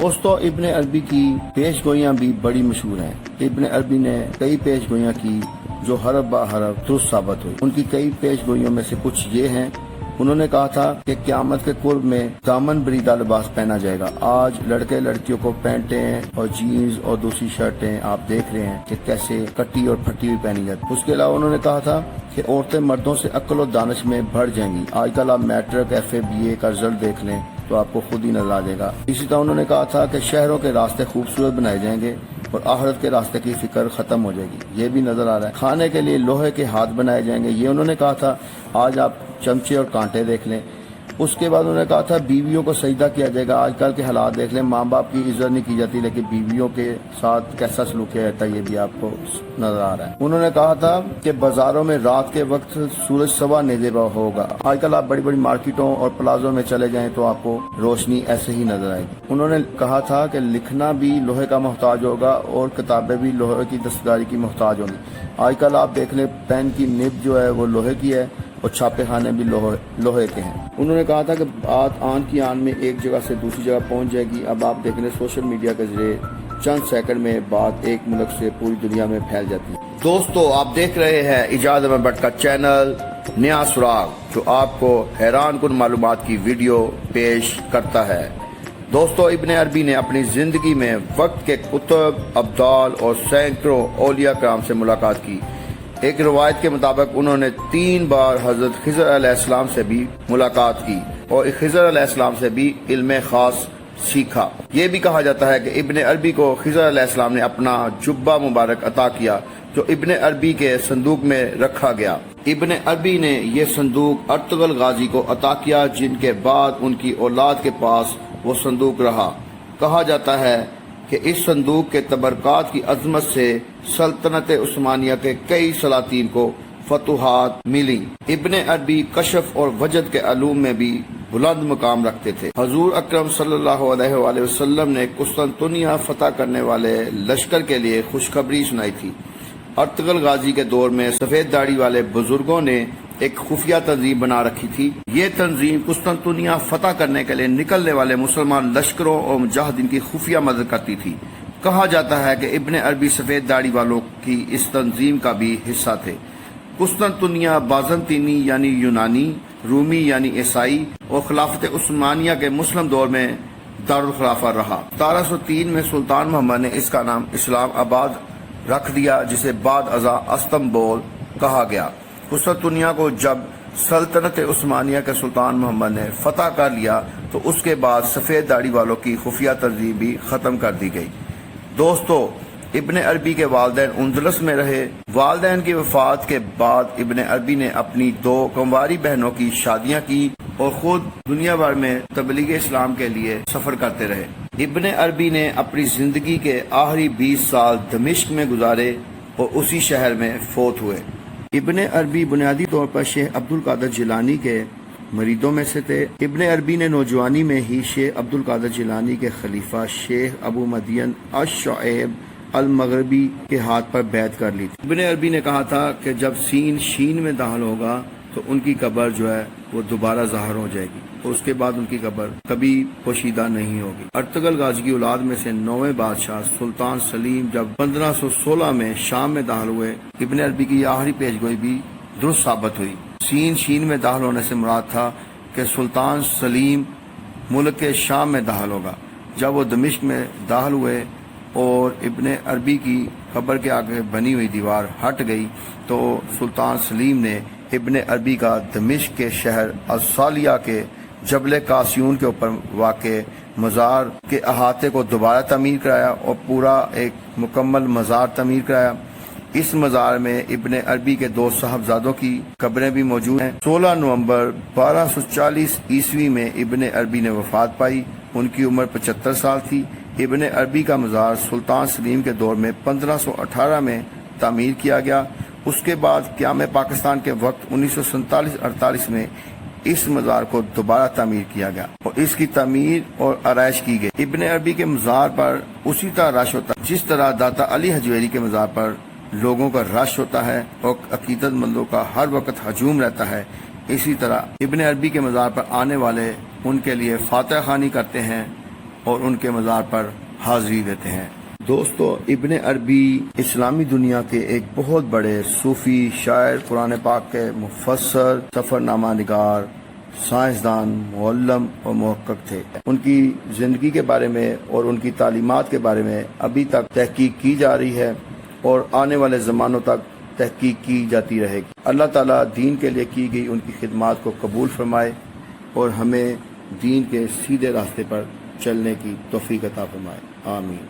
دوستو ابن عربی کی پیش گوئیاں بھی بڑی مشہور ہیں۔ ابن عربی نے کئی پیش گوئیاں کی جو حرف با حرف درست ثابت ہوئی۔ ان کی کئی پیش گوئیوں میں سے کچھ یہ ہیں۔ انہوں نے کہا تھا کہ قیامت کے قرب میں دامن بریدہ لباس پہنا جائے گا۔ آج لڑکے لڑکیوں کو پینٹیں اور جینز اور دوسری شرٹیں آپ دیکھ رہے ہیں کہ کیسے کٹی اور پھٹی ہوئی پہنی جاتی۔ اس کے علاوہ انہوں نے کہا تھا کہ عورتیں مردوں سے عقل و دانش میں بڑھ جائیں گی۔ آج کل آپ میٹرک ایف اے بی اے کا رزلٹ دیکھ لیں تو آپ کو خود ہی نظر آ جائے گا۔ اسی طرح انہوں نے کہا تھا کہ شہروں کے راستے خوبصورت بنائے جائیں گے اور آخرت کے راستے کی فکر ختم ہو جائے گی، یہ بھی نظر آ رہا ہے۔ کھانے کے لیے لوہے کے ہاتھ بنائے جائیں گے، یہ انہوں نے کہا تھا۔ آج آپ چمچے اور کانٹے دیکھ لیں۔ اس کے بعد انہوں نے کہا تھا بیویوں کو سجدہ کیا جائے گا۔ آج کل کے حالات دیکھ لیں، ماں باپ کی عزت نہیں کی جاتی، لیکن بیویوں کے ساتھ کیسا سلوک کیا جاتا ہے یہ بھی آپ کو نظر آ رہا ہے۔ انہوں نے کہا تھا کہ بازاروں میں رات کے وقت سورج سوا نیزے ہوگا۔ آج کل آپ بڑی بڑی مارکیٹوں اور پلازوں میں چلے جائیں تو آپ کو روشنی ایسے ہی نظر آئے گی۔ انہوں نے کہا تھا کہ لکھنا بھی لوہے کا محتاج ہوگا اور کتابیں بھی لوہے کی دستکاری کی محتاج ہوں گی۔ آج کل آپ دیکھ لیں پین کی نب جو ہے وہ لوہے کی ہے اور چھاپے خانے بھی لوہے کے ہیں۔ انہوں نے کہا تھا کہ بات آن کی آن میں ایک جگہ سے دوسری جگہ پہنچ جائے گی۔ اب آپ دیکھ لیں سوشل میڈیا کے ذریعے چند سیکنڈ میں بات ایک ملک سے پوری دنیا میں پھیل جاتی ہے۔ دوستو آپ دیکھ رہے ہیں ایجاد احمد بٹ کا چینل نیا سراغ، جو آپ کو حیران کن معلومات کی ویڈیو پیش کرتا ہے۔ دوستو ابن عربی نے اپنی زندگی میں وقت کے کتب، ابدال اور سینکڑوں اولیاء کرام سے ملاقات کی۔ ایک روایت کے مطابق انہوں نے 3 بار حضرت خضر علیہ السلام سے بھی ملاقات کی اور خضر علیہ السلام سے بھی علم خاص سیکھا۔ یہ بھی کہا جاتا ہے کہ ابن عربی کو خضر علیہ السلام نے اپنا جبہ مبارک عطا کیا جو ابن عربی کے صندوق میں رکھا گیا۔ ابن عربی نے یہ صندوق ارطغرل غازی کو عطا کیا، جن کے بعد ان کی اولاد کے پاس وہ صندوق رہا۔ کہا جاتا ہے کہ اس صندوق کے تبرکات کی عظمت سے سلطنت عثمانیہ کے کئی سلاطین کو فتوحات ملی۔ ابن عربی کشف اور وجد کے علوم میں بھی بلند مقام رکھتے تھے۔ حضور اکرم صلی اللہ علیہ وآلہ وسلم نے قسطنطنیہ فتح کرنے والے لشکر کے لیے خوشخبری سنائی تھی۔ ارطغرل غازی کے دور میں سفید داڑھی والے بزرگوں نے ایک خفیہ تنظیم بنا رکھی تھی۔ یہ تنظیم قسطنطنیہ فتح کرنے کے لیے نکلنے والے مسلمان لشکروں اور مجاہدین کی خفیہ مدد کرتی تھی۔ کہا جاتا ہے کہ ابن عربی سفید داڑھی والوں کی اس تنظیم کا بھی حصہ تھے۔ قسطنطنیہ بازنطینی یعنی یونانی، رومی یعنی عیسائی اور خلافت عثمانیہ کے مسلم دور میں دارالخلافہ رہا۔ 1703 میں سلطان محمد نے اس کا نام اسلام آباد رکھ دیا، جسے بعد ازاں استنبول کہا گیا۔ قسطنطنیہ کو جب سلطنت عثمانیہ کے سلطان محمد نے فتح کر لیا تو اس کے بعد سفید داڑھی والوں کی خفیہ تنظیم بھی ختم کر دی گئی۔ دوستو ابن عربی کے والدین اندلس میں رہے۔ والدین کی وفات کے بعد ابن عربی نے اپنی 2 کنواری بہنوں کی شادیاں کی اور خود دنیا بھر میں تبلیغ اسلام کے لیے سفر کرتے رہے۔ ابن عربی نے اپنی زندگی کے آخری 20 سال دمشق میں گزارے اور اسی شہر میں فوت ہوئے۔ ابن عربی بنیادی طور پر شیخ عبدالقادر جیلانی کے مریدوں میں سے تھے۔ ابن عربی نے نوجوانی میں ہی شیخ عبدالقادر جیلانی کے خلیفہ شیخ ابو مدین الشعیب المغربی کے ہاتھ پر بیعت کر لی تھی۔ ابن عربی نے کہا تھا کہ جب سین شین میں داخل ہوگا تو ان کی قبر جو ہے وہ دوبارہ ظاہر ہو جائے گی اور اس کے بعد ان کی قبر کبھی پوشیدہ نہیں ہوگی۔ ارطغرل غازی کی اولاد میں سے 9ویں بادشاہ سلطان سلیم جب 1516 میں شام میں داخل ہوئے، ابن عربی کی آخری پیش گوئی بھی درست ثابت ہوئی۔ سین شین میں داخل ہونے سے مراد تھا کہ سلطان سلیم ملک کے شام میں داخل ہوگا۔ جب وہ دمشق میں داخل ہوئے اور ابن عربی کی قبر کے آگے بنی ہوئی دیوار ہٹ گئی تو سلطان سلیم نے ابن عربی کا دمشق کے شہر الصالیہ کے جبل قاسیون کے اوپر واقع مزار کے احاطے کو دوبارہ تعمیر کرایا اور پورا ایک مکمل مزار تعمیر کرایا۔ اس مزار میں ابن عربی کے 2 صاحبزادوں کی قبریں بھی موجود ہیں۔ 16 نومبر 1240 عیسوی میں ابن عربی نے وفات پائی، ان کی عمر 75 سال تھی۔ ابن عربی کا مزار سلطان سلیم کے دور میں 1518 میں تعمیر کیا گیا۔ اس کے بعد قیام پاکستان کے وقت 1947-48 میں اس مزار کو دوبارہ تعمیر کیا گیا اور اس کی تعمیر اور آرائش کی گئی۔ ابن عربی کے مزار پر اسی طرح رش ہوتا ہے جس طرح داتا علی حجویری کے مزار پر لوگوں کا رش ہوتا ہے اور عقیدت مندوں کا ہر وقت ہجوم رہتا ہے، اسی طرح ابن عربی کے مزار پر آنے والے ان کے لیے فاتح خوانی کرتے ہیں اور ان کے مزار پر حاضری دیتے ہیں۔ دوستو، ابن عربی اسلامی دنیا کے ایک بہت بڑے صوفی، شاعر، قرآن پاک کے مفسر، سفر نامہ نگار، سائنسدان، معلم اور محقق تھے۔ ان کی زندگی کے بارے میں اور ان کی تعلیمات کے بارے میں ابھی تک تحقیق کی جا رہی ہے اور آنے والے زمانوں تک تحقیق کی جاتی رہے گی۔ اللہ تعالیٰ دین کے لیے کی گئی ان کی خدمات کو قبول فرمائے اور ہمیں دین کے سیدھے راستے پر چلنے کی توفیق عطا فرمائے، آمین۔